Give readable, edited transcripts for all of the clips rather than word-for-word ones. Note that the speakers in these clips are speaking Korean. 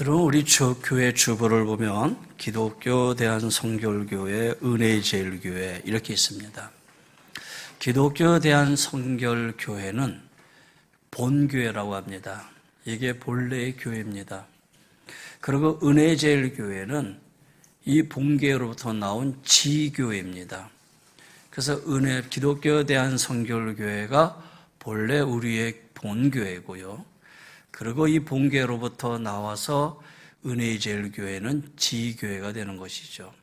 여러분, 우리 교회 주보를 보면 기독교 대한성결교회, 은혜제일교회 이렇게 있습니다. 기독교 대한성결교회는 본교회라고 합니다. 이게 본래의 교회입니다. 그리고 은혜제일교회는 이 본교회로부터 나온 지교회입니다. 그래서 기독교 대한성결교회가 본래 우리의 본교회고요. 그리고 이 본교회로부터 나와서 은혜제일교회는 지교회가 되는 것이죠.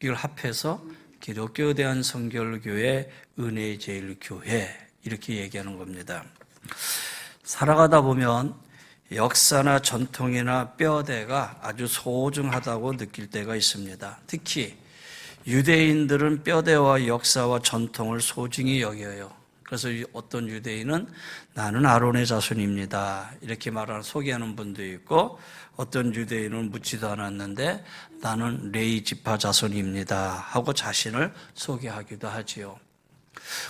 이걸 합해서 기독교 대한성결교회, 은혜제일교회 이렇게 얘기하는 겁니다. 살아가다 보면 역사나 전통이나 뼈대가 아주 소중하다고 느낄 때가 있습니다. 특히 유대인들은 뼈대와 역사와 전통을 소중히 여겨요. 그래서 어떤 유대인은 나는 아론의 자손입니다 이렇게 말하는 소개하는 분도 있고, 어떤 유대인은 묻지도 않았는데 나는 레위 지파 자손입니다 하고 자신을 소개하기도 하지요.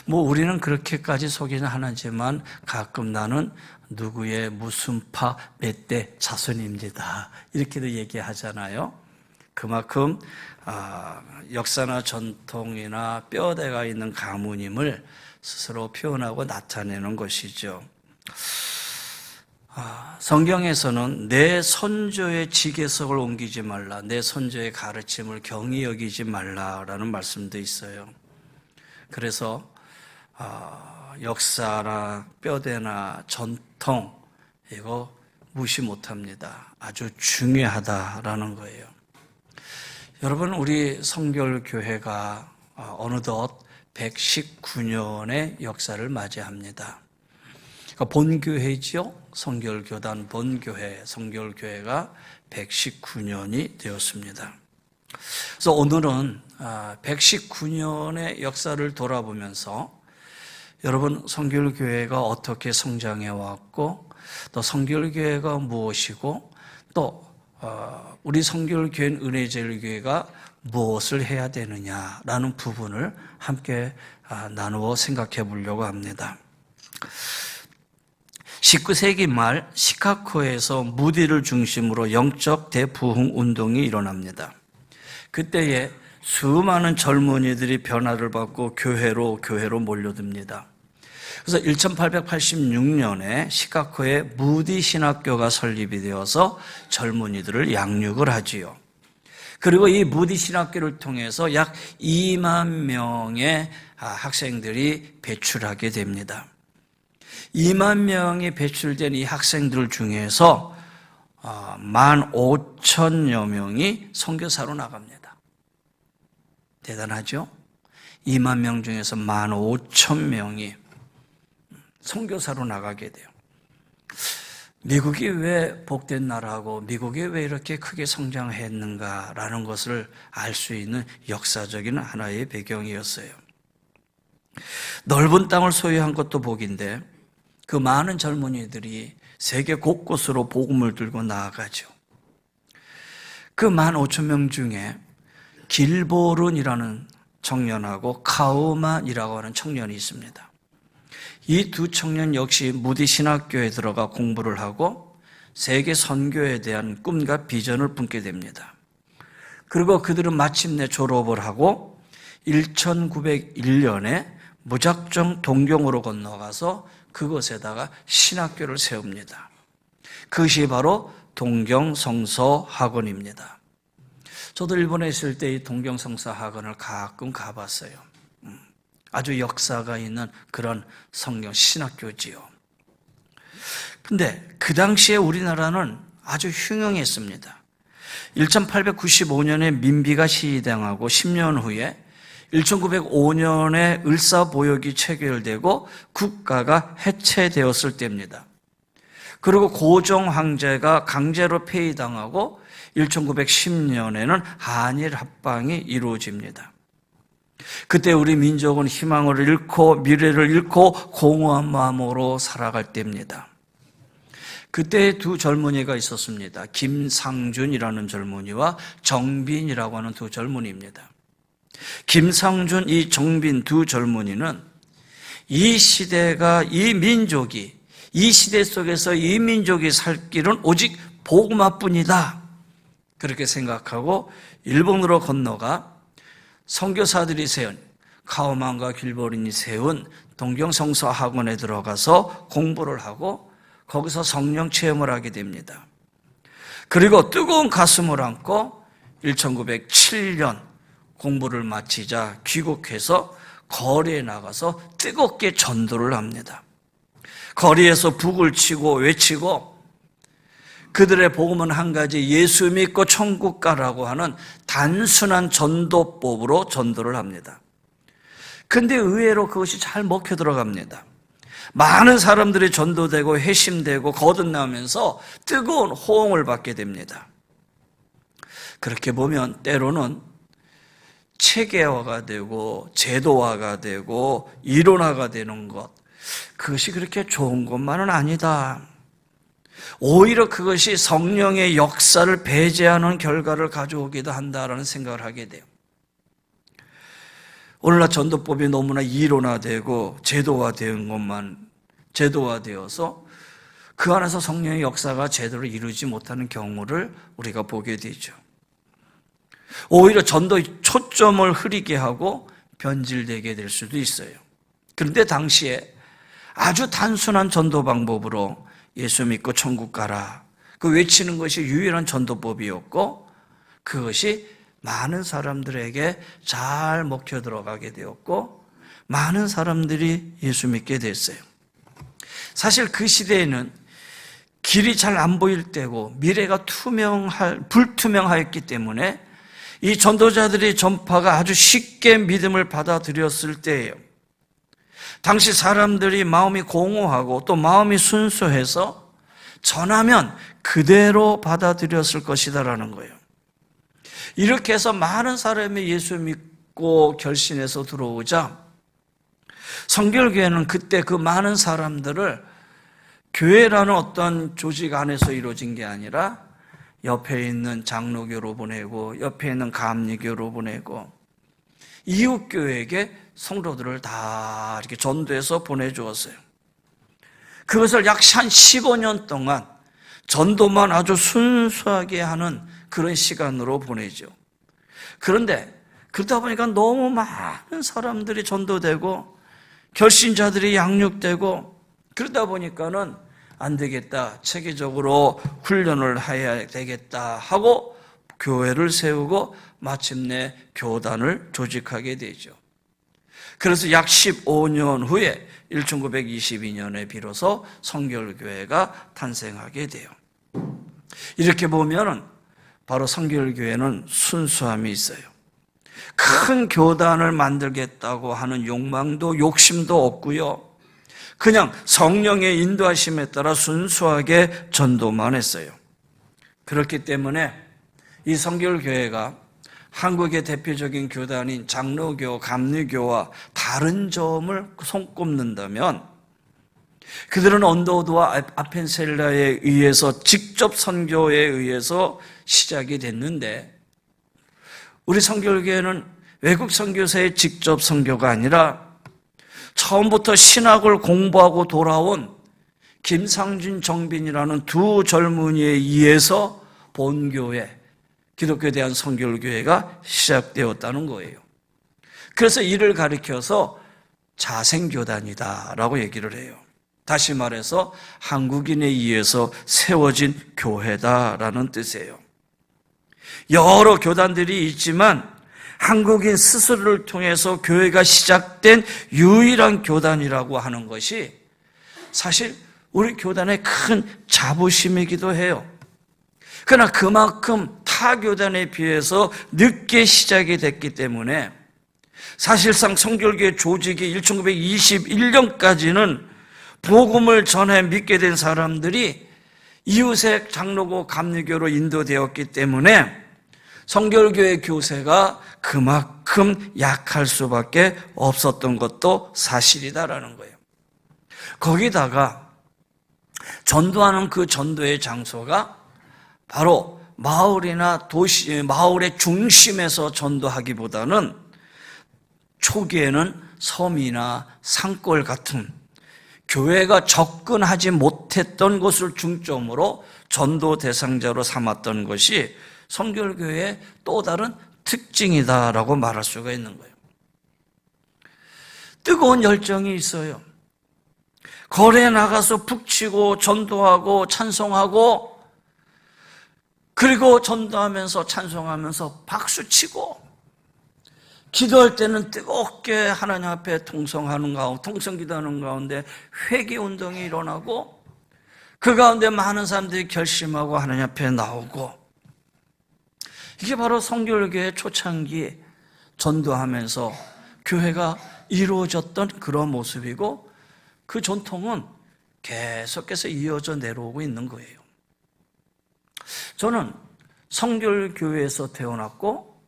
우리는 그렇게까지 소개는 하지만 가끔 나는 누구의 무슨 파 몇 대 자손입니다 이렇게도 얘기하잖아요. 그만큼 역사나 전통이나 뼈대가 있는 가문임을 스스로 표현하고 나타내는 것이죠. 성경에서는 내 선조의 지계석을 옮기지 말라, 내 선조의 가르침을 경히 여기지 말라라는 말씀도 있어요. 그래서 역사나 뼈대나 전통 이거 무시 못합니다. 아주 중요하다라는 거예요. 여러분, 우리 성결교회가 어느덧 119년의 역사를 맞이합니다. 그러니까 본교회죠. 성결교단 본교회, 성결교회가 119년이 되었습니다. 그래서 오늘은 119년의 역사를 돌아보면서 여러분, 성결교회가 어떻게 성장해 왔고, 또 성결교회가 무엇이고, 또 우리 성결교회는 은혜제일교회가 무엇을 해야 되느냐라는 부분을 함께 나누어 생각해 보려고 합니다. 19세기 말 시카고에서 무디를 중심으로 영적 대부흥 운동이 일어납니다. 그때에 수많은 젊은이들이 변화를 받고 교회로 몰려듭니다. 그래서 1886년에 시카고에 무디 신학교가 설립이 되어서 젊은이들을 양육을 하지요. 그리고 이 무디 신학교를 통해서 약 2만 명의 학생들이 배출하게 됩니다. 2만 명이 배출된 이 학생들 중에서 15,000여 명이 선교사로 나갑니다. 대단하죠? 2만 명 중에서 15,000명이 선교사로 나가게 돼요. 미국이 왜 복된 나라고 미국이 왜 이렇게 크게 성장했는가라는 것을 알 수 있는 역사적인 하나의 배경이었어요. 넓은 땅을 소유한 것도 복인데 그 많은 젊은이들이 세계 곳곳으로 복음을 들고 나아가죠. 그 15,000명 중에 길보른이라는 청년하고 카우만이라고 하는 청년이 있습니다. 이 두 청년 역시 무디 신학교에 들어가 공부를 하고 세계 선교에 대한 꿈과 비전을 품게 됩니다. 그리고 그들은 마침내 졸업을 하고 1901년에 무작정 동경으로 건너가서 그곳에다가 신학교를 세웁니다. 그것이 바로 동경성서학원입니다. 저도 일본에 있을 때 이 동경성서학원을 가끔 가봤어요. 아주 역사가 있는 그런 성경 신학교지요. 근데 그 당시에 우리나라는 아주 흉흉했습니다. 1895년에 민비가 시행하고 10년 후에 1905년에 을사보역이 체결되고 국가가 해체되었을 때입니다. 그리고 고종 황제가 강제로 폐위당하고 1910년에는 한일 합방이 이루어집니다. 그때 우리 민족은 희망을 잃고 미래를 잃고 공허한 마음으로 살아갈 때입니다. 그때 두 젊은이가 있었습니다. 김상준이라는 젊은이와 정빈이라고 하는 두 젊은이입니다. 김상준, 이 정빈 두 젊은이는 이 시대가 이 민족이 이 시대 속에서 이 민족이 살 길은 오직 복음화뿐이다. 그렇게 생각하고 일본으로 건너가 선교사들이 세운 카오만과 길버린이 세운 동경성서 학원에 들어가서 공부를 하고 거기서 성령 체험을 하게 됩니다. 그리고 뜨거운 가슴을 안고 1907년 공부를 마치자 귀국해서 거리에 나가서 뜨겁게 전도를 합니다. 거리에서 북을 치고 외치고 그들의 복음은 한 가지, 예수 믿고 천국 가라고 하는 단순한 전도법으로 전도를 합니다. 근데 의외로 그것이 잘 먹혀 들어갑니다. 많은 사람들이 전도되고 회심되고 거듭나면서 뜨거운 호응을 받게 됩니다. 그렇게 보면 때로는 체계화가 되고 제도화가 되고 이론화가 되는 것, 그것이 그렇게 좋은 것만은 아니다. 오히려 그것이 성령의 역사를 배제하는 결과를 가져오기도 한다라는 생각을 하게 돼요. 오늘날 전도법이 너무나 이론화되고 제도화되어서 그 안에서 성령의 역사가 제대로 이루지 못하는 경우를 우리가 보게 되죠. 오히려 전도의 초점을 흐리게 하고 변질되게 될 수도 있어요. 그런데 당시에 아주 단순한 전도 방법으로 예수 믿고 천국 가라, 그 외치는 것이 유일한 전도법이었고 그것이 많은 사람들에게 잘 먹혀 들어가게 되었고 많은 사람들이 예수 믿게 됐어요. 사실 그 시대에는 길이 잘 안 보일 때고 미래가 불투명하였기 때문에 이 전도자들의 전파가 아주 쉽게 믿음을 받아들였을 때예요. 당시 사람들이 마음이 공허하고 또 마음이 순수해서 전하면 그대로 받아들였을 것이다라는 거예요. 이렇게 해서 많은 사람이 예수 믿고 결신해서 들어오자 성결교회는 그때 그 많은 사람들을 교회라는 어떤 조직 안에서 이루어진 게 아니라 옆에 있는 장로교로 보내고 옆에 있는 감리교로 보내고 이웃교회에게 성도들을 다 이렇게 전도해서 보내주었어요. 그것을 약 한 15년 동안 전도만 아주 순수하게 하는 그런 시간으로 보내죠. 그런데 그러다 보니까 너무 많은 사람들이 전도되고 결신자들이 양육되고 그러다 보니까는 안 되겠다, 체계적으로 훈련을 해야 되겠다 하고 교회를 세우고 마침내 교단을 조직하게 되죠. 그래서 약 15년 후에 1922년에 비로소 성결교회가 탄생하게 돼요. 이렇게 보면은 바로 성결교회는 순수함이 있어요. 큰 교단을 만들겠다고 하는 욕망도 욕심도 없고요. 그냥 성령의 인도하심에 따라 순수하게 전도만 했어요. 그렇기 때문에 이 성결교회가 한국의 대표적인 교단인 장로교, 감리교와 다른 점을 손꼽는다면 그들은 언더우드와 아펜셀라에 의해서 직접 선교에 의해서 시작이 됐는데 우리 성결교회는 외국 선교사의 직접 선교가 아니라 처음부터 신학을 공부하고 돌아온 김상준, 정빈이라는 두 젊은이에 의해서 본교회, 기독교에 대한 성결교회가 시작되었다는 거예요. 그래서 이를 가리켜서 자생교단이다라고 얘기를 해요. 다시 말해서 한국인에 의해서 세워진 교회다라는 뜻이에요. 여러 교단들이 있지만 한국인 스스로를 통해서 교회가 시작된 유일한 교단이라고 하는 것이 사실 우리 교단의 큰 자부심이기도 해요. 그러나 그만큼 타 교단에 비해서 늦게 시작이 됐기 때문에 사실상 성결교회 조직이 1921년까지는 복음을 전해 믿게 된 사람들이 이웃의 장로교, 감리교로 인도되었기 때문에 성결교회 교세가 그만큼 약할 수밖에 없었던 것도 사실이다라는 거예요. 거기다가 전도하는 그 전도의 장소가 바로 마을이나 도시, 마을의 중심에서 전도하기보다는 초기에는 섬이나 산골 같은 교회가 접근하지 못했던 곳을 중점으로 전도 대상자로 삼았던 것이 성결교회의 또 다른 특징이다라고 말할 수가 있는 거예요. 뜨거운 열정이 있어요. 거리에 나가서 북치고 전도하고 찬송하고, 그리고 전도하면서 찬송하면서 박수치고, 기도할 때는 뜨겁게 하나님 앞에 통성하는 가운데, 통성기도하는 가운데 회개운동이 일어나고, 그 가운데 많은 사람들이 결심하고 하나님 앞에 나오고, 이게 바로 성결교회 초창기 전도하면서 교회가 이루어졌던 그런 모습이고, 그 전통은 계속해서 이어져 내려오고 있는 거예요. 저는 성결교회에서 태어났고,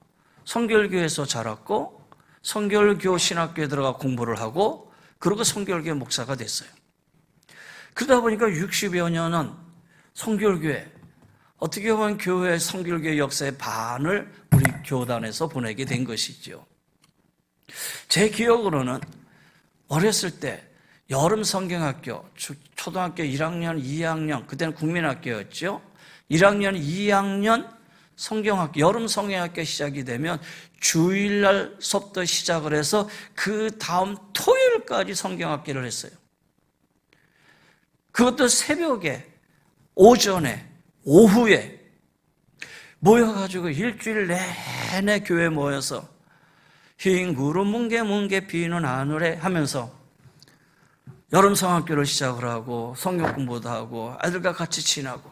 성결교회에서 자랐고, 성결교 신학교에 들어가 공부를 하고, 그리고 성결교회 목사가 됐어요. 그러다 보니까 60여 년은 성결교회, 어떻게 보면 교회 성결교회 역사의 반을 우리 교단에서 보내게 된 것이죠. 제 기억으로는 어렸을 때 여름 성경학교, 초등학교 1학년, 2학년, 그때는 국민학교였죠. 1학년, 2학년 성경학교, 여름 성경학교 시작이 되면 주일날 수업부터 시작을 해서 그 다음 토요일까지 성경학교를 했어요. 그것도 새벽에, 오전에, 오후에 모여가지고 일주일 내내 교회 모여서 흰 구름 뭉게 비는 하늘에 하면서 여름 성학교를 시작을 하고 성경 공부도 하고 아들과 같이 지나고.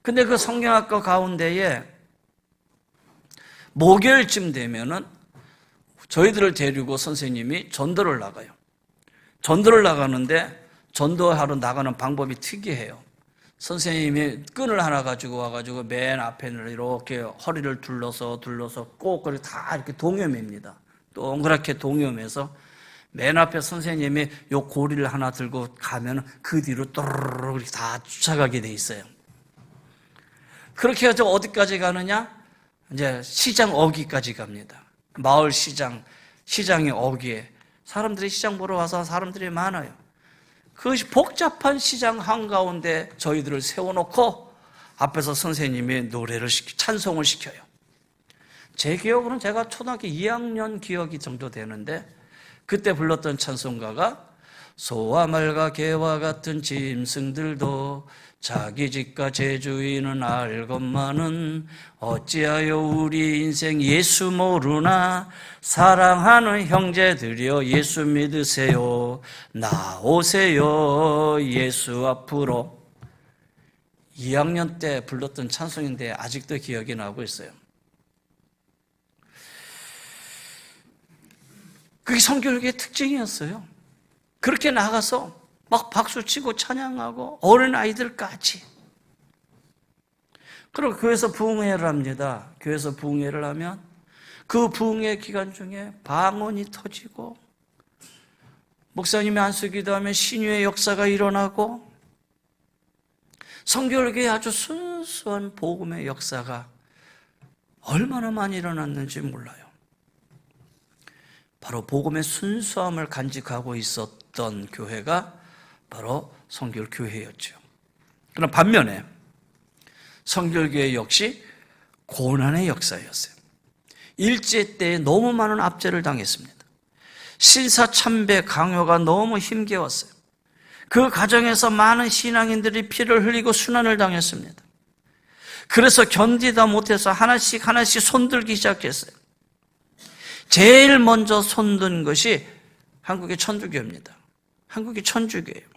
근데 그 성경학교 가운데에 목요일쯤 되면은 저희들을 데리고 선생님이 전도를 나가요. 전도를 나가는데 전도하러 나가는 방법이 특이해요. 선생님이 끈을 하나 가지고 와가지고 맨 앞에는 이렇게 허리를 둘러서 꼭 그렇게 다 이렇게 동여맵니다. 동그랗게 동여매서 맨 앞에 선생님이 요 고리를 하나 들고 가면 그 뒤로 또르르 다 쫓아가게 돼 있어요. 그렇게 해서 어디까지 가느냐? 이제 시장 어귀까지 갑니다. 마을 시장의 어귀에 사람들이 시장 보러 와서 사람들이 많아요. 그것이 복잡한 시장 한가운데 저희들을 세워놓고 앞에서 선생님이 노래를 찬송을 시켜요. 제 기억으로는 제가 초등학교 2학년 기억이 정도 되는데 그때 불렀던 찬송가가 소와 말과 개와 같은 짐승들도 자기 집과 제주인은 알것만은 어찌하여 우리 인생 예수 모르나 사랑하는 형제들이여 예수 믿으세요 나오세요 예수 앞으로. 2학년 때 불렀던 찬송인데 아직도 기억이 나고 있어요. 그게 성교육의 특징이었어요. 그렇게 나가서 막 박수치고 찬양하고 어린아이들까지. 그리고 교회에서 부흥회를 합니다. 교회에서 부흥회를 하면 그 부흥회 기간 중에 방언이 터지고 목사님이 안수기도하면 신유의 역사가 일어나고 성교육의 아주 순수한 복음의 역사가 얼마나 많이 일어났는지 몰라요. 바로 복음의 순수함을 간직하고 있었던 교회가 바로 성결교회였죠. 그럼 반면에 성결교회 역시 고난의 역사였어요. 일제 때에 너무 많은 압제를 당했습니다. 신사참배 강요가 너무 힘겨웠어요. 그 과정에서 많은 신앙인들이 피를 흘리고 순환을 당했습니다. 그래서 견디다 못해서 하나씩 손들기 시작했어요. 제일 먼저 손든 것이 한국의 천주교입니다. 한국의 천주교예요.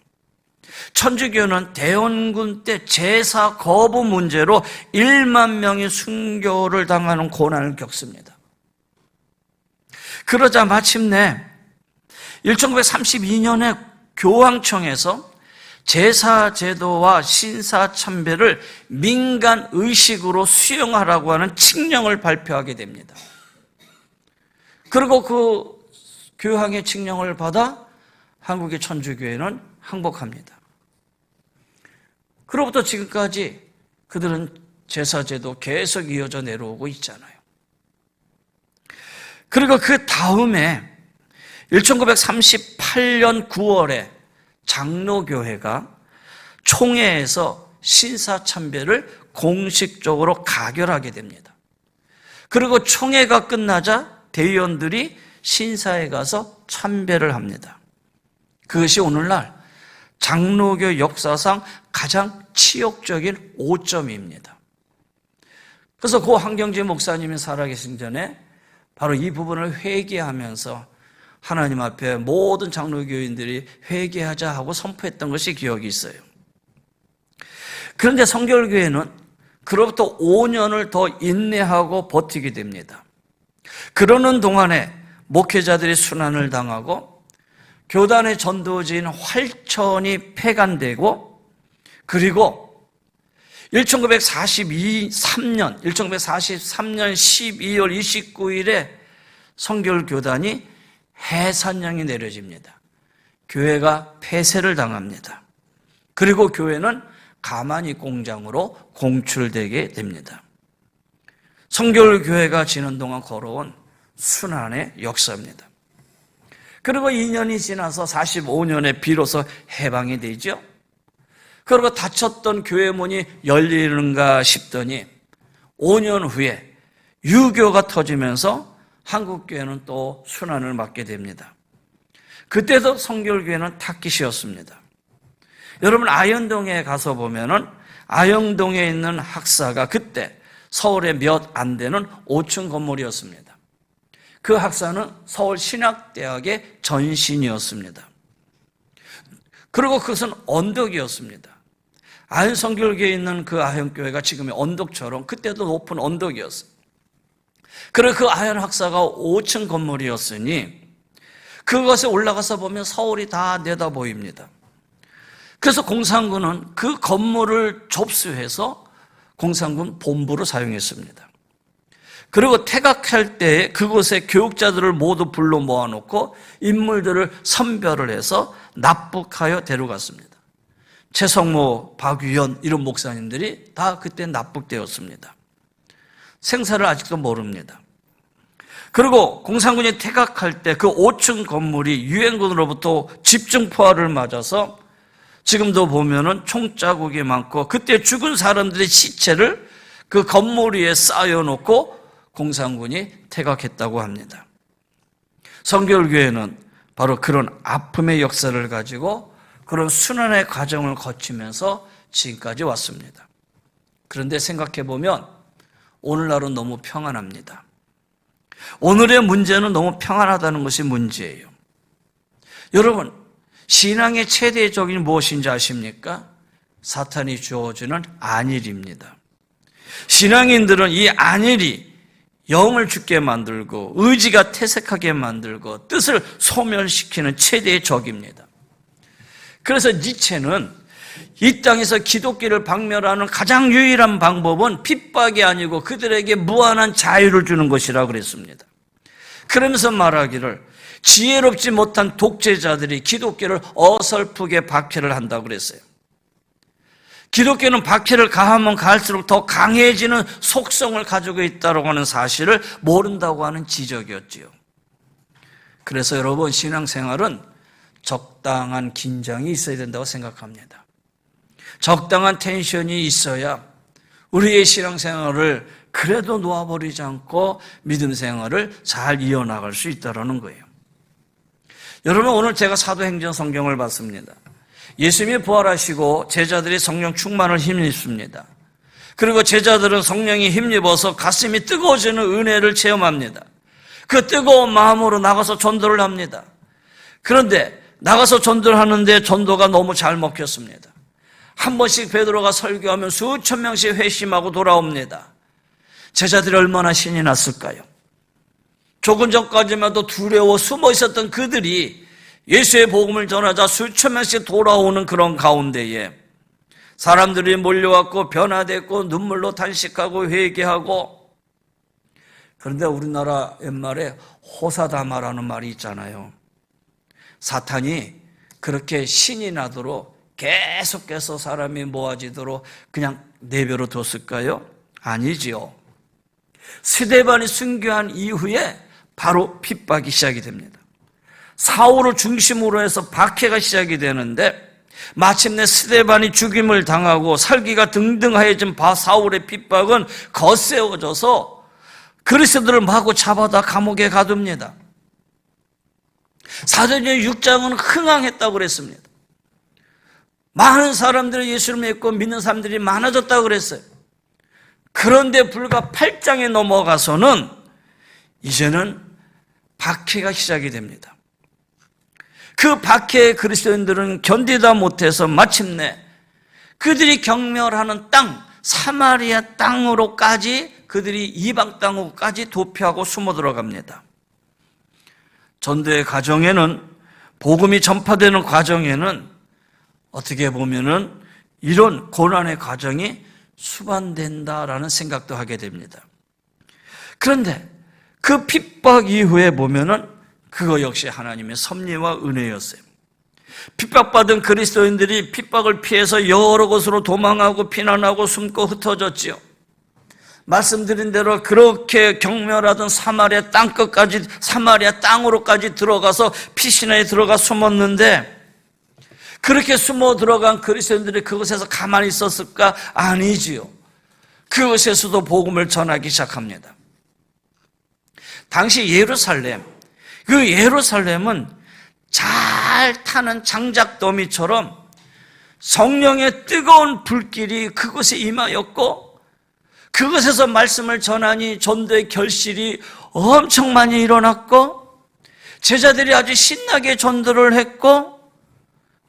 천주교는 대원군 때 제사 거부 문제로 1만 명이 순교를 당하는 고난을 겪습니다. 그러자 마침내 1932년에 교황청에서 제사 제도와 신사 참배를 민간 의식으로 수용하라고 하는 칙령을 발표하게 됩니다. 그리고 그 교황의 칙령을 받아 한국의 천주교회는 항복합니다. 그로부터 지금까지 그들은 제사제도 계속 이어져 내려오고 있잖아요. 그리고 그 다음에 1938년 9월에 장로교회가 총회에서 신사참배를 공식적으로 가결하게 됩니다. 그리고 총회가 끝나자 대의원들이 신사에 가서 참배를 합니다. 그것이 오늘날 장로교 역사상 가장 치욕적인 오점입니다. 그래서 고 한경재 목사님이 살아계신 전에 바로 이 부분을 회개하면서 하나님 앞에 모든 장로교인들이 회개하자 하고 선포했던 것이 기억이 있어요. 그런데 성결교회는 그로부터 5년을 더 인내하고 버티게 됩니다. 그러는 동안에 목회자들이 순환을 당하고 교단의 전도지인 활천이 폐간되고, 그리고 1943년 12월 29일에 성결교단이 해산령이 내려집니다. 교회가 폐쇄를 당합니다. 그리고 교회는 가만히 공장으로 공출되게 됩니다. 성결교회가 지는 동안 걸어온 순환의 역사입니다. 그리고 2년이 지나서 45년에 비로소 해방이 되죠. 그리고 닫혔던 교회 문이 열리는가 싶더니 5년 후에 유교가 터지면서 한국교회는 또 순환을 맞게 됩니다. 그때도 성결교회는 타깃이었습니다. 여러분, 아현동에 가서 보면은 아현동에 있는 학사가 그때 서울에 몇 안 되는 5층 건물이었습니다. 그 학사는 서울신학대학의 전신이었습니다. 그리고 그것은 언덕이었습니다. 아현성결교에 있는 그 아현교회가 지금의 언덕처럼 그때도 높은 언덕이었어요. 그리고 그 아현 학사가 5층 건물이었으니 그것에 올라가서 보면 서울이 다 내다 보입니다. 그래서 공산군은 그 건물을 접수해서 공산군 본부로 사용했습니다. 그리고 퇴각할 때 그곳에 교육자들을 모두 불러 모아놓고 인물들을 선별을 해서 납북하여 데려갔습니다. 최성모, 박유연 이런 목사님들이 다 그때 납북되었습니다. 생사를 아직도 모릅니다. 그리고 공산군이 퇴각할 때 그 5층 건물이 유엔군으로부터 집중 포화를 맞아서 지금도 보면은 총자국이 많고 그때 죽은 사람들의 시체를 그 건물 위에 쌓여놓고 공산군이 퇴각했다고 합니다. 성결교회는 바로 그런 아픔의 역사를 가지고 그런 순환의 과정을 거치면서 지금까지 왔습니다. 그런데 생각해보면 오늘날은 너무 평안합니다. 오늘의 문제는 너무 평안하다는 것이 문제예요. 여러분, 신앙의 최대의 적이 무엇인지 아십니까? 사탄이 주어주는 안일입니다. 신앙인들은 이 안일이 영을 죽게 만들고 의지가 퇴색하게 만들고 뜻을 소멸시키는 최대의 적입니다. 그래서 니체는 이 땅에서 기독교를 박멸하는 가장 유일한 방법은 핍박이 아니고 그들에게 무한한 자유를 주는 것이라고 그랬습니다. 그러면서 말하기를 지혜롭지 못한 독재자들이 기독교를 어설프게 박해를 한다고 그랬어요. 기독교는 박해를 가하면 가할수록 더 강해지는 속성을 가지고 있다고 하는 사실을 모른다고 하는 지적이었지요. 그래서 여러분, 신앙생활은 적당한 긴장이 있어야 된다고 생각합니다. 적당한 텐션이 있어야 우리의 신앙생활을 그래도 놓아버리지 않고 믿음 생활을 잘 이어나갈 수 있다는 거예요. 여러분, 오늘 제가 사도행전 성경을 봤습니다. 예수님이 부활하시고 제자들이 성령 충만을 힘입습니다. 그리고 제자들은 성령이 힘입어서 가슴이 뜨거워지는 은혜를 체험합니다. 그 뜨거운 마음으로 나가서 전도를 합니다. 그런데 나가서 전도를 하는데 전도가 너무 잘 먹혔습니다. 한 번씩 베드로가 설교하면 수천 명씩 회심하고 돌아옵니다. 제자들이 얼마나 신이 났을까요? 조금 전까지만 해도 두려워 숨어 있었던 그들이 예수의 복음을 전하자 수천 명씩 돌아오는 그런 가운데에 사람들이 몰려왔고 변화됐고 눈물로 탄식하고 회개하고. 그런데 우리나라 옛말에 호사다마라는 말이 있잖아요. 사탄이 그렇게 신이 나도록 계속해서 사람이 모아지도록 그냥 내버려 뒀을까요? 아니지요. 스데반이 순교한 이후에 바로 핍박이 시작이 됩니다. 사울을 중심으로 해서 박해가 시작이 되는데 마침내 스데반이 죽임을 당하고 살기가 등등하여진 사울의 핍박은 거세어져서 그리스도를 마구 잡아다 감옥에 가둡니다. 사도행전 6장은 흥황했다고 그랬습니다. 많은 사람들이 예수를 믿고 믿는 사람들이 많아졌다고 그랬어요. 그런데 불과 8장에 넘어가서는 이제는 박해가 시작이 됩니다. 그 박해에 그리스도인들은 견디다 못해서 마침내 그들이 경멸하는 땅, 사마리아 땅으로까지, 그들이 이방 땅으로까지 도피하고 숨어 들어갑니다. 전도의 과정에는, 복음이 전파되는 과정에는 어떻게 보면은 이런 고난의 과정이 수반된다라는 생각도 하게 됩니다. 그런데 그 핍박 이후에 보면은 그거 역시 하나님의 섭리와 은혜였어요. 핍박받은 그리스도인들이 핍박을 피해서 여러 곳으로 도망하고 피난하고 숨고 흩어졌지요. 말씀드린 대로 그렇게 경멸하던 사마리아 땅끝까지, 사마리아 땅으로까지 들어가서 피신하에 들어가 숨었는데, 그렇게 숨어 들어간 그리스도인들이 그곳에서 가만히 있었을까? 아니지요. 그곳에서도 복음을 전하기 시작합니다. 당시 예루살렘, 그 예루살렘은 잘 타는 장작더미처럼 성령의 뜨거운 불길이 그곳에 임하였고, 그곳에서 말씀을 전하니 전도의 결실이 엄청 많이 일어났고, 제자들이 아주 신나게 전도를 했고,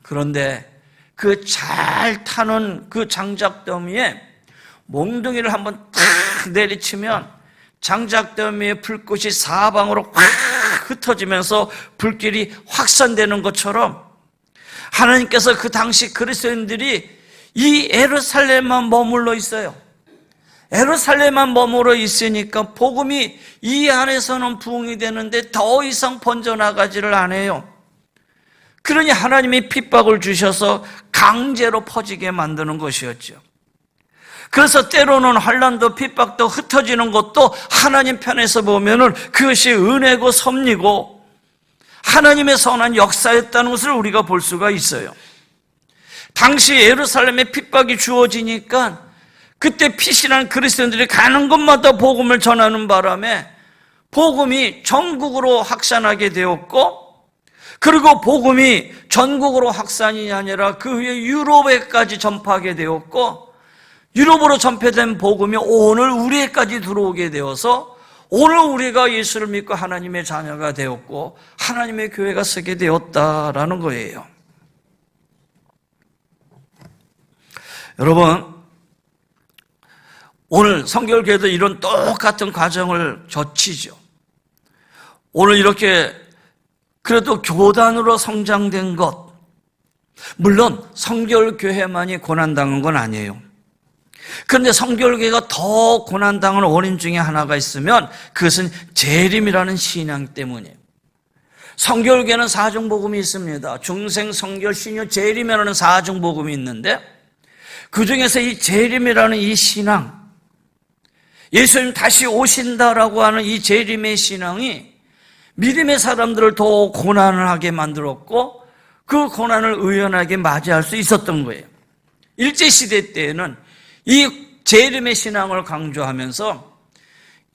그런데 그 잘 타는 그 장작더미에 몽둥이를 한번 탁 내리치면 장작더미의 불꽃이 사방으로 확 흩어지면서 불길이 확산되는 것처럼 하나님께서 그 당시 그리스도인들이 이 예루살렘만 머물러 있어요. 예루살렘만 머물러 있으니까 복음이 이 안에서는 부흥이 되는데 더 이상 번져나가지를 않아요. 그러니 하나님이 핍박을 주셔서 강제로 퍼지게 만드는 것이었죠. 그래서 때로는 환난도 핍박도 흩어지는 것도 하나님 편에서 보면은 그것이 은혜고 섭리고 하나님의 선한 역사였다는 것을 우리가 볼 수가 있어요. 당시 예루살렘에 핍박이 주어지니까 그때 피신한 그리스도인들이 가는 곳마다 복음을 전하는 바람에 복음이 전국으로 확산하게 되었고, 그리고 복음이 전국으로 확산이 아니라 그 후에 유럽에까지 전파하게 되었고, 유럽으로 전파된 복음이 오늘 우리에까지 들어오게 되어서 오늘 우리가 예수를 믿고 하나님의 자녀가 되었고 하나님의 교회가 서게 되었다라는 거예요. 여러분, 오늘 성결교회도 이런 똑같은 과정을 거치죠. 오늘 이렇게 그래도 교단으로 성장된 것, 물론 성결교회만이 고난당한 건 아니에요. 그런데 성결교회가 더 고난당하는 원인 중에 하나가 있으면 그것은 재림이라는 신앙 때문이에요. 성결교회는 사중복음이 있습니다. 중생, 성결, 신유, 재림이라는 사중복음이 있는데 그 중에서 이 재림이라는 이 신앙, 예수님 다시 오신다라고 하는 이 재림의 신앙이 믿음의 사람들을 더 고난을 하게 만들었고 그 고난을 의연하게 맞이할 수 있었던 거예요. 일제시대 때에는 이 재림의 신앙을 강조하면서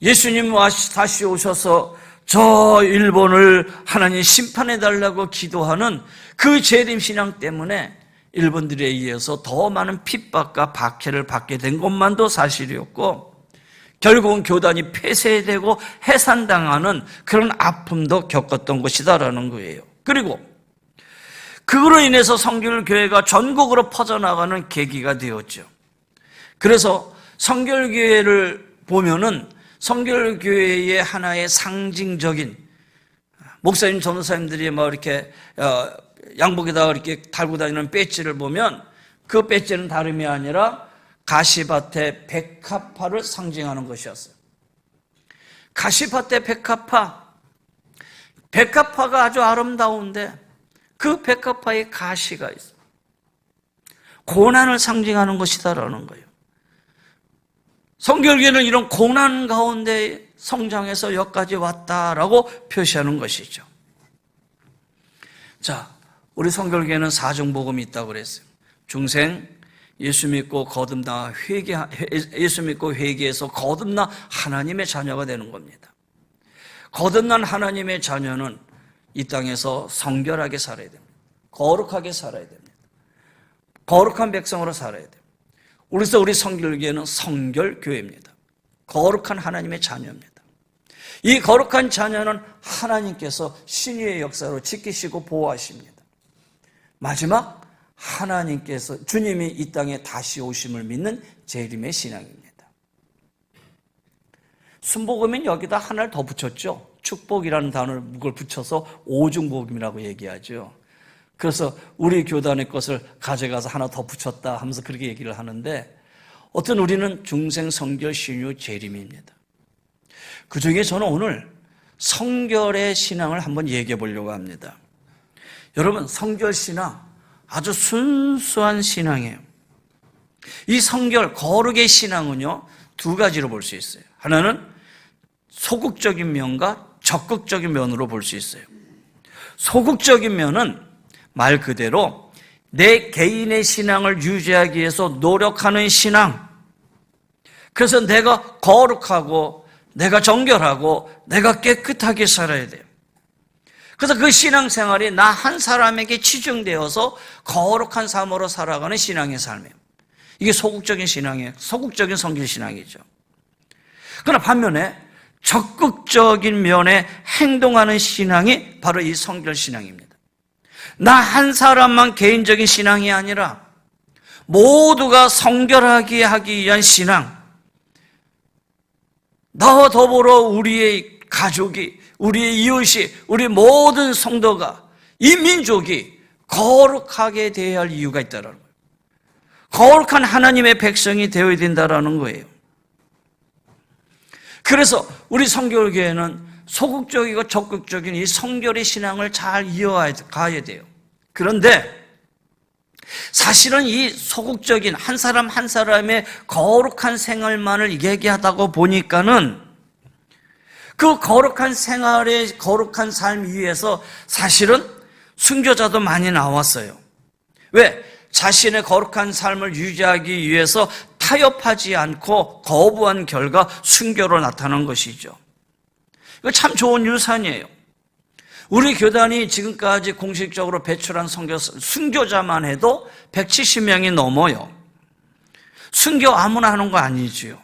예수님 다시 오셔서 저 일본을 하나님 심판해달라고 기도하는 그 재림 신앙 때문에 일본들에 의해서 더 많은 핍박과 박해를 받게 된 것만도 사실이었고, 결국은 교단이 폐쇄되고 해산당하는 그런 아픔도 겪었던 것이다라는 거예요. 그리고 그로 인해서 성결교회가 전국으로 퍼져나가는 계기가 되었죠. 그래서 성결교회를 보면은 성결교회의 하나의 상징적인, 목사님, 전도사님들이 뭐 이렇게 양복에다가 이렇게 달고 다니는 배지를 보면 그 배지는 다름이 아니라 가시밭의 백합화를 상징하는 것이었어요. 가시밭의 백합화가 아주 아름다운데 그 백합화에 가시가 있어요. 고난을 상징하는 것이다라는 거예요. 성결교회는 이런 고난 가운데 성장해서 여기까지 왔다라고 표시하는 것이죠. 자, 우리 성결교회는 사정복음이 있다고 그랬어요. 중생, 예수 믿고 예수 믿고 회개해서 거듭나 하나님의 자녀가 되는 겁니다. 거듭난 하나님의 자녀는 이 땅에서 성결하게 살아야 됩니다. 거룩하게 살아야 됩니다. 거룩한 백성으로 살아야 돼요. 그래서 우리 성결교회는 성결교회입니다. 거룩한 하나님의 자녀입니다. 이 거룩한 자녀는 하나님께서 신유의 역사로 지키시고 보호하십니다. 마지막 하나님께서 주님이 이 땅에 다시 오심을 믿는 재림의 신앙입니다. 순복음은 여기다 하나를 더 붙였죠. 축복이라는 단어를 그걸 붙여서 오중복음이라고 얘기하죠. 그래서 우리 교단의 것을 가져가서 하나 더 붙였다 하면서 그렇게 얘기를 하는데, 어떤 우리는 중생, 성결, 신유, 재림입니다. 그 중에 저는 오늘 성결의 신앙을 한번 얘기해 보려고 합니다. 여러분, 성결 신앙 아주 순수한 신앙이에요. 이 성결, 거룩의 신앙은요, 두 가지로 볼 수 있어요. 하나는 소극적인 면과 적극적인 면으로 볼 수 있어요. 소극적인 면은 말 그대로 내 개인의 신앙을 유지하기 위해서 노력하는 신앙. 그래서 내가 거룩하고 내가 정결하고 내가 깨끗하게 살아야 돼요. 그래서 그 신앙생활이 나 한 사람에게 치중되어서 거룩한 삶으로 살아가는 신앙의 삶이에요. 이게 소극적인 신앙이에요. 소극적인 성결 신앙이죠. 그러나 반면에 적극적인 면에 행동하는 신앙이 바로 이 성결 신앙입니다. 나 한 사람만 개인적인 신앙이 아니라 모두가 성결하게 하기 위한 신앙. 나와 더불어 우리의 가족이, 우리의 이웃이, 우리 모든 성도가, 이 민족이 거룩하게 되어야 할 이유가 있다는 거예요. 거룩한 하나님의 백성이 되어야 된다는 거예요. 그래서 우리 성결교회는 소극적이고 적극적인 이 성결의 신앙을 잘 이어가야 돼요. 그런데 사실은 이 소극적인 한 사람 한 사람의 거룩한 생활만을 얘기하다가 보니까는 그 거룩한 생활의 거룩한 삶 위에서 사실은 순교자도 많이 나왔어요. 왜? 자신의 거룩한 삶을 유지하기 위해서 타협하지 않고 거부한 결과 순교로 나타난 것이죠. 이거 참 좋은 유산이에요. 우리 교단이 지금까지 공식적으로 배출한 순교자만 해도 170명이 넘어요. 순교 아무나 하는 거 아니지요.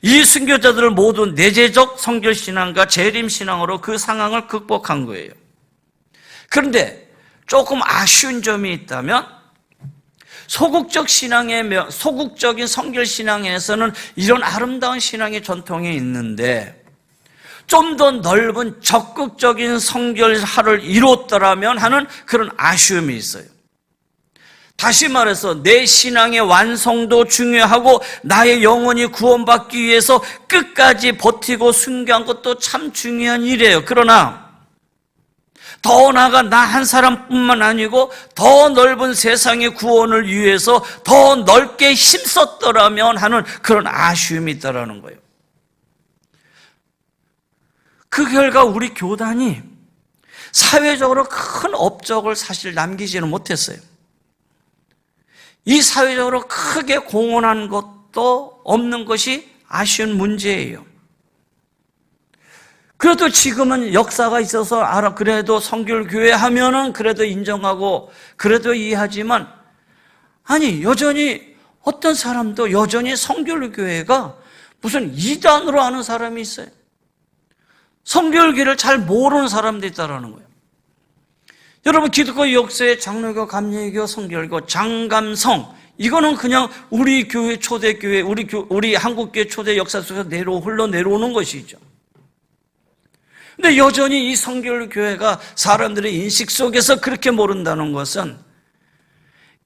이 순교자들을 모두 내재적 성결신앙과 재림신앙으로 그 상황을 극복한 거예요. 그런데 조금 아쉬운 점이 있다면 소극적인 성결신앙에서는 이런 아름다운 신앙의 전통이 있는데 좀 더 넓은 적극적인 성결화를 이뤘더라면 하는 그런 아쉬움이 있어요. 다시 말해서 내 신앙의 완성도 중요하고 나의 영혼이 구원받기 위해서 끝까지 버티고 순교한 것도 참 중요한 일이에요. 그러나 더 나아가 나 한 사람뿐만 아니고 더 넓은 세상의 구원을 위해서 더 넓게 힘썼더라면 하는 그런 아쉬움이 있다는 거예요. 그 결과 우리 교단이 사회적으로 큰 업적을 사실 남기지는 못했어요. 이 사회적으로 크게 공헌한 것도 없는 것이 아쉬운 문제예요. 그래도 지금은 역사가 있어서 그래도 성결교회 하면은 그래도 인정하고 그래도 이해하지만, 아니 여전히 어떤 사람도 여전히 성결교회가 무슨 이단으로 아는 사람이 있어요. 성결교회를 잘 모르는 사람도 있다는 거예요. 여러분, 기독교 역사의 장로교, 감리교, 성결교, 장감성, 이거는 그냥 우리 교회 초대교회, 우리 한국교회 초대 역사 속에서 흘러내려오는 것이죠. 근데 여전히 이 성결교회가 사람들의 인식 속에서 그렇게 모른다는 것은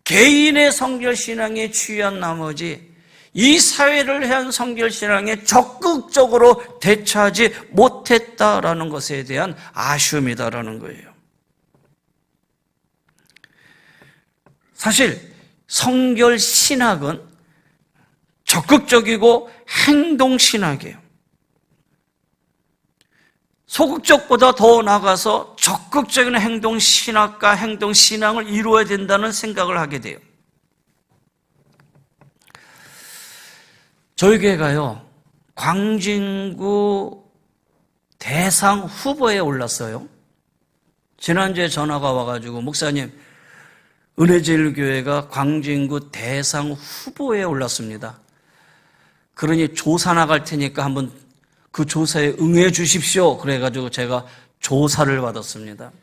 개인의 성결신앙에 취한 나머지 이 사회를 향한 성결신앙에 적극적으로 대처하지 못했다라는 것에 대한 아쉬움이다라는 거예요. 사실 성결신학은 적극적이고 행동신학이에요. 소극적보다 더 나아가서 적극적인 행동 신학과 행동 신앙을 이루어야 된다는 생각을 하게 돼요. 저희 교회가요, 광진구 대상 후보에 올랐어요. 지난주에 전화가 와가지고, 목사님, 은혜제일교회가 광진구 대상 후보에 올랐습니다. 그러니 조사 나갈 테니까 한번 그 조사에 응해 주십시오. 그래가지고 제가 조사를 받았습니다.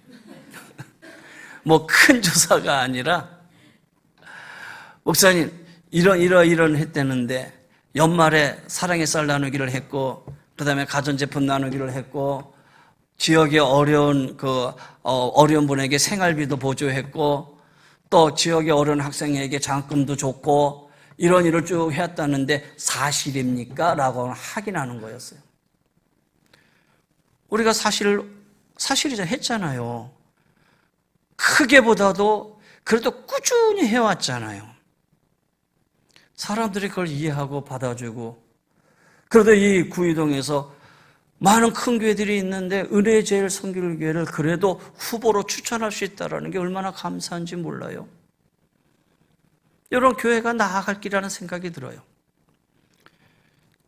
뭐 큰 조사가 아니라, 목사님, 이런 했다는데, 연말에 사랑의 쌀 나누기를 했고, 그 다음에 가전제품 나누기를 했고, 지역의 어려운 분에게 생활비도 보조했고, 또 지역의 어려운 학생에게 장학금도 줬고, 이런 일을 쭉 해왔다는데 사실입니까? 라고 확인하는 거였어요. 우리가 사실이자 했잖아요. 크게보다도 그래도 꾸준히 해왔잖아요. 사람들이 그걸 이해하고 받아주고, 그래도 이 구이동에서 많은 큰 교회들이 있는데 은혜제일 선교교회를 그래도 후보로 추천할 수 있다는 게 얼마나 감사한지 몰라요. 이런 교회가 나아갈 길이라는 생각이 들어요.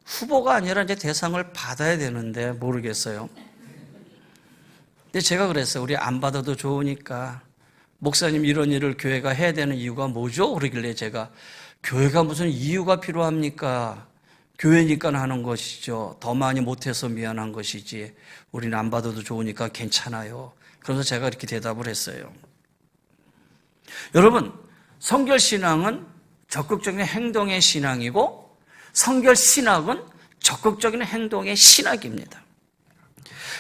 후보가 아니라 이제 대상을 받아야 되는데 모르겠어요. 근데 제가 그랬어요. 우리 안 받아도 좋으니까, 목사님 이런 일을 교회가 해야 되는 이유가 뭐죠? 그러길래 제가, 교회가 무슨 이유가 필요합니까? 교회니까 하는 것이죠. 더 많이 못해서 미안한 것이지 우리는 안 받아도 좋으니까 괜찮아요. 그래서 제가 이렇게 대답을 했어요. 여러분, 성결신앙은 적극적인 행동의 신앙이고, 성결신학은 적극적인 행동의 신학입니다.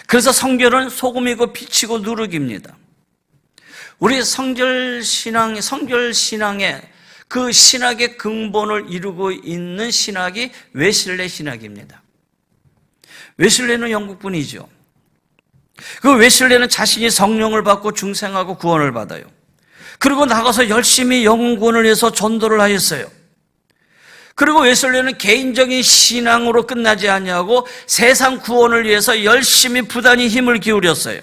그래서 성결은 소금이고 빛이고 누룩입니다. 우리 성결신앙의 그 신학의 근본을 이루고 있는 신학이 웨슬레 신학입니다. 웨슬레는 영국분이죠. 그 웨슬레는 자신이 성령을 받고 중생하고 구원을 받아요. 그리고 나가서 열심히 영혼구원을 위해서 전도를 하였어요. 그리고 웨슬레는 개인적인 신앙으로 끝나지 아니하고 세상 구원을 위해서 열심히 부단히 힘을 기울였어요.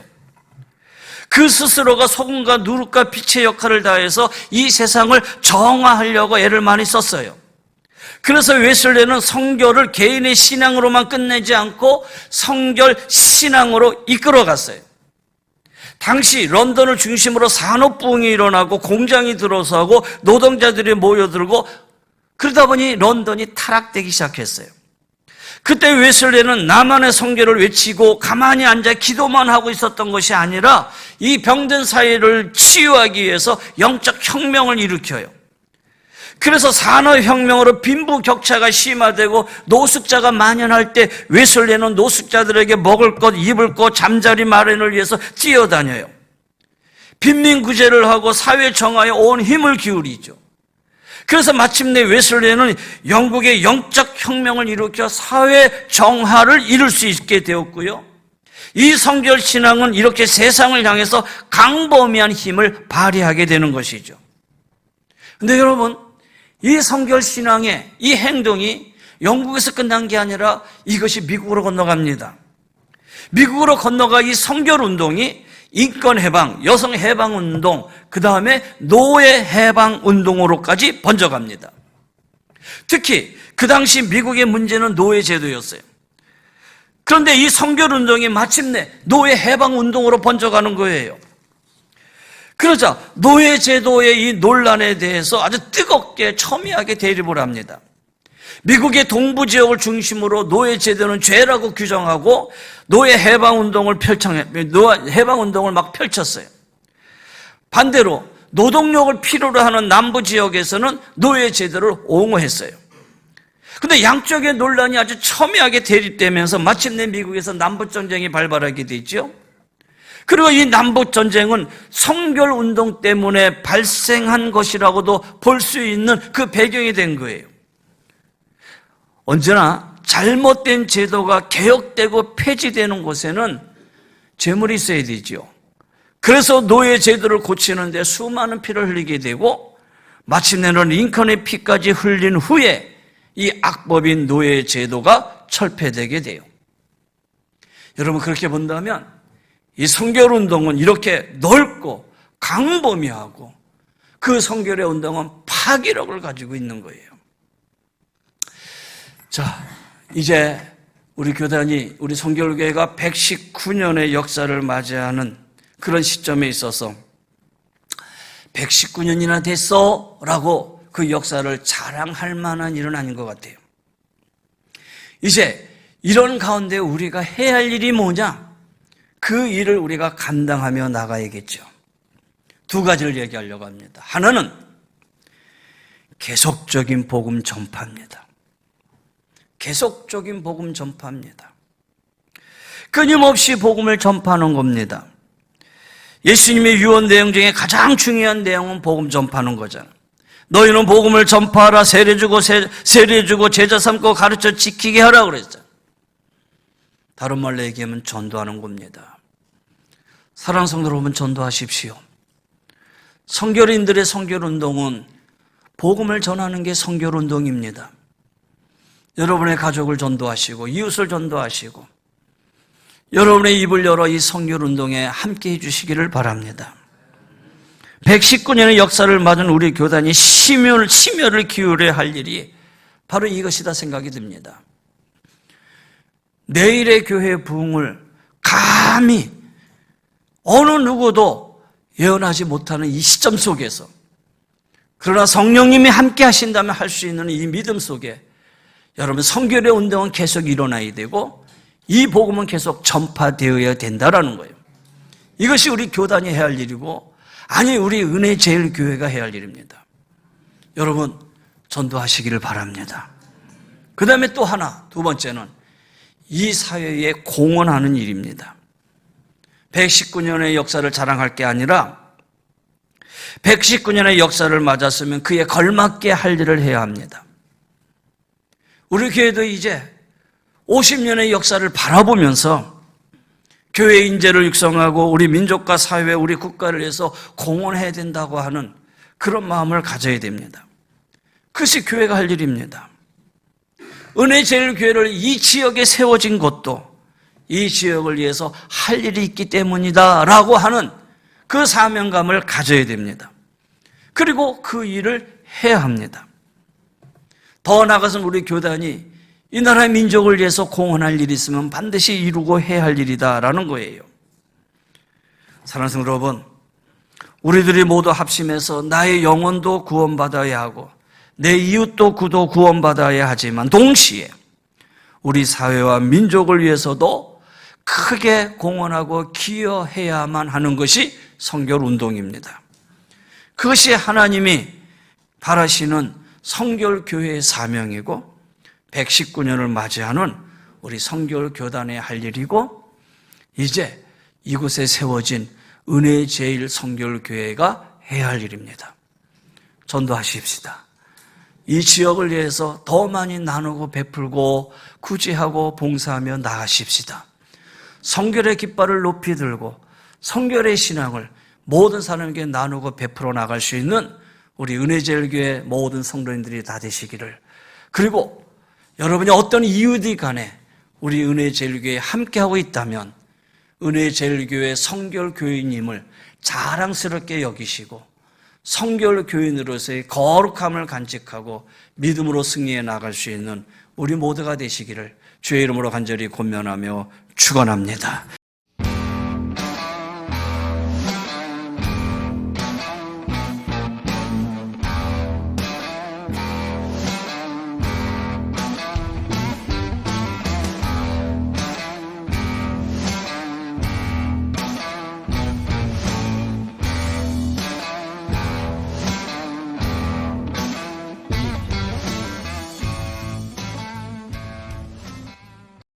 그 스스로가 소금과 누룩과 빛의 역할을 다해서 이 세상을 정화하려고 애를 많이 썼어요. 그래서 웨슬레는 성결을 개인의 신앙으로만 끝내지 않고 성결 신앙으로 이끌어갔어요. 당시 런던을 중심으로 산업부흥이 일어나고 공장이 들어서고 노동자들이 모여들고, 그러다 보니 런던이 타락되기 시작했어요. 그때 웨슬레는 나만의 성결을 외치고 가만히 앉아 기도만 하고 있었던 것이 아니라 이 병든 사회를 치유하기 위해서 영적 혁명을 일으켜요. 그래서 산업혁명으로 빈부격차가 심화되고 노숙자가 만연할 때 웨슬레는 노숙자들에게 먹을 것, 입을 것, 잠자리 마련을 위해서 뛰어다녀요. 빈민구제를 하고 사회 정화에 온 힘을 기울이죠. 그래서 마침내 웨슬레는 영국의 영적 혁명을 일으켜 사회 정화를 이룰 수 있게 되었고요. 이 성결 신앙은 이렇게 세상을 향해서 강범위한 힘을 발휘하게 되는 것이죠. 그런데 여러분, 이 성결 신앙의 이 행동이 영국에서 끝난 게 아니라 이것이 미국으로 건너갑니다. 미국으로 건너가 이 성결 운동이 인권 해방, 여성 해방 운동, 그 다음에 노예 해방 운동으로까지 번져갑니다. 특히 그 당시 미국의 문제는 노예 제도였어요. 그런데 이 성결 운동이 마침내 노예 해방 운동으로 번져가는 거예요. 그러자 노예 제도의 이 논란에 대해서 아주 뜨겁게 첨예하게 대립을 합니다. 미국의 동부 지역을 중심으로 노예 제도는 죄라고 규정하고 노예 해방 운동을 막 펼쳤어요. 반대로 노동력을 필요로 하는 남부 지역에서는 노예 제도를 옹호했어요. 그런데 양쪽의 논란이 아주 첨예하게 대립되면서 마침내 미국에서 남북 전쟁이 발발하게 되죠. 그리고 이 남북 전쟁은 성결 운동 때문에 발생한 것이라고도 볼 수 있는 그 배경이 된 거예요. 언제나 잘못된 제도가 개혁되고 폐지되는 곳에는 재물이 있어야 되죠. 그래서 노예 제도를 고치는 데 수많은 피를 흘리게 되고 마침내는 링컨의 피까지 흘린 후에 이 악법인 노예 제도가 철폐되게 돼요. 여러분 그렇게 본다면 이 성결 운동은 이렇게 넓고 광범위하고 그 성결의 운동은 파괴력을 가지고 있는 거예요. 자, 이제 우리 교단이, 우리 성결교회가 119년의 역사를 맞이하는 그런 시점에 있어서 119년이나 됐어 라고 그 역사를 자랑할 만한 일은 아닌 것 같아요. 이제 이런 가운데 우리가 해야 할 일이 뭐냐? 그 일을 우리가 감당하며 나가야겠죠. 두 가지를 얘기하려고 합니다. 하나는 계속적인 복음 전파입니다. 계속적인 복음 전파입니다. 끊임없이 복음을 전파하는 겁니다. 예수님의 유언 내용 중에 가장 중요한 내용은 복음 전파하는 거잖아요. 너희는 복음을 전파하라. 세례주고 제자 삼고 가르쳐 지키게 하라 그랬잖아요. 다른 말로 얘기하면 전도하는 겁니다. 사랑하는 성도 여러분, 전도하십시오. 성결인들의 성결운동은 복음을 전하는 게 성결운동입니다. 여러분의 가족을 전도하시고 이웃을 전도하시고 여러분의 입을 열어 이 성결운동에 함께 해주시기를 바랍니다. 119년의 역사를 맞은 우리 교단이 심혈을 기울여야 할 일이 바로 이것이다 생각이 듭니다. 내일의 교회의 부흥을 감히 어느 누구도 예언하지 못하는 이 시점 속에서, 그러나 성령님이 함께 하신다면 할 수 있는 이 믿음 속에 여러분 성결의 운동은 계속 일어나야 되고 이 복음은 계속 전파되어야 된다라는 거예요. 이것이 우리 교단이 해야 할 일이고, 아니 우리 은혜제일교회가 해야 할 일입니다. 여러분 전도하시기를 바랍니다. 그 다음에 또 하나, 두 번째는 이 사회에 공헌하는 일입니다. 119년의 역사를 자랑할 게 아니라 119년의 역사를 맞았으면 그에 걸맞게 할 일을 해야 합니다. 우리 교회도 이제 50년의 역사를 바라보면서 교회 인재를 육성하고 우리 민족과 사회, 우리 국가를 위해서 공헌해야 된다고 하는 그런 마음을 가져야 됩니다. 그것이 교회가 할 일입니다. 은혜제일교회를 이 지역에 세워진 것도 이 지역을 위해서 할 일이 있기 때문이다 라고 하는 그 사명감을 가져야 됩니다. 그리고 그 일을 해야 합니다. 더 나아가서 우리 교단이 이 나라의 민족을 위해서 공헌할 일이 있으면 반드시 이루고 해야 할 일이다라는 거예요. 사랑하는 성도 여러분, 우리들이 모두 합심해서 나의 영혼도 구원받아야 하고 내 이웃도 그도 구원받아야 하지만 동시에 우리 사회와 민족을 위해서도 크게 공헌하고 기여해야만 하는 것이 성결운동입니다. 그것이 하나님이 바라시는 성결교회의 사명이고 119년을 맞이하는 우리 성결교단의 할 일이고, 이제 이곳에 세워진 은혜제일성결교회가 해야 할 일입니다. 전도하십시다. 이 지역을 위해서 더 많이 나누고 베풀고 구제하고 봉사하며 나아십시다. 성결의 깃발을 높이 들고 성결의 신앙을 모든 사람에게 나누고 베풀어 나갈 수 있는 우리 은혜제일교회 모든 성도님들이 다 되시기를, 그리고 여러분이 어떤 이유든 간에 우리 은혜제일교회에 함께하고 있다면 은혜제일교회 성결교인임을 자랑스럽게 여기시고 성결교인으로서의 거룩함을 간직하고 믿음으로 승리해 나갈 수 있는 우리 모두가 되시기를 주의 이름으로 간절히 권면하며 축원합니다.